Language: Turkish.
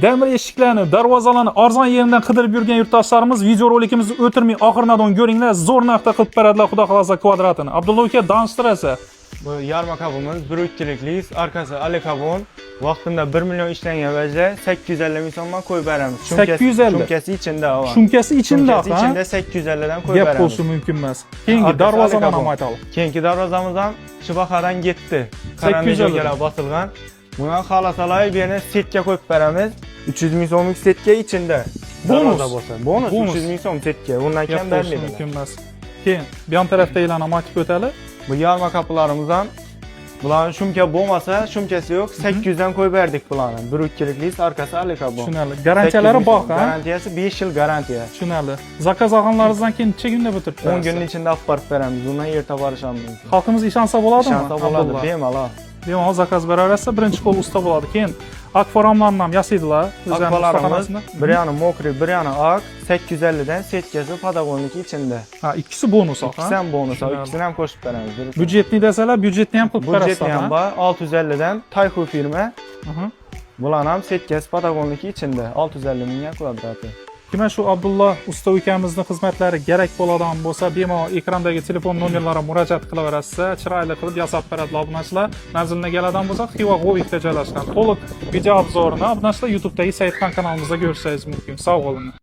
Demir eshiklarni, darvozalarni arzon yeridan qidirib yurgan yurtdoshlarimiz videorolikimizni o'tirmay oxiridan ko'ringlar. Zo'r narxda qilib beradilar, xudo xolasa kvadratini. Abdulla aka danishtirasa. Bu yarma kabimiz 1.2'likliyiz. Arkası alikabon. Vaqtında 1 milyon ishlangan vajda 850 ming so'mdan qo'yib beramiz. 850. Shumkasi ichida va. Shumkasi ichida, Shumkasi ichida 850 dan qo'yib gap beramiz. bo'lishi mumkin emas. Keyingi darvozalarni ham aytaylik. Keyingi darvozamiz ham Shibaqadan ketdi. 850 Qaramay bosilgan. Buni xolasalay bir yana setga qo'yib beramiz. 300 ming so'mlik setga ichida. Bonus bo'lsa. Bonus 300 ming so'm setga. Undan kam bermaydi. Mumkin emas. Keyin bu yon tarafdagilarni ham aytib o'taylik. Bu yarma kapılarımız ham buların shumka bo'lmasa, shumkasi yo'q, 800 dan qo'yib berdik bularni. 1.2'likliyiz, arkasi alikabon. Tushunarli. Garantiyalari bor, ha? Garantiyasi 5 yil garantiya. Tushunarli. Zakaz olganlaringizdan keyin necha kunda bitirib berasiz? 10 kunning ichida olib borib beramiz. Undan erta borish ham mumkin. Xalqimiz ishonsa bo'ladimi? Ishonsa bo'ladi, bemalol. Bemalol zakaz beraversa, birinchi qo'l usta bo'ladi. Keyin akvaramlarni ham yasaydilar. Akvalarimiz bir yana mokri, bir yana ak, 850 dan setkasi padagonlik ichida. Ha, ikkisi bonus ha. İkisi ham bonus, ikkisini ham qo'shib beramiz. Byudjetni desalar, byudjetni ham qilib berasiz. Byudjetni ham bor, 650 dan Tayxu firma. Aha. Bular ham setkasi padagonlik ichida, 650 ming kvadrati. Kimlar shu Abdulla usta ukamizni xizmatlari kerak bo'ladigan bo'lsa, bemalol ekrandagi telefon nomerlariga murojaat qilaverasiz. Chiroyli qilib yasab beradilar obunachilar. Manzilga keladigan bo'lsa, Xiva Govikda joylashgan. To'liq video obzorini obunachilar YouTube'dagi sayt kanalimizda ko'rishingiz mumkin. Sog' bo'linglar.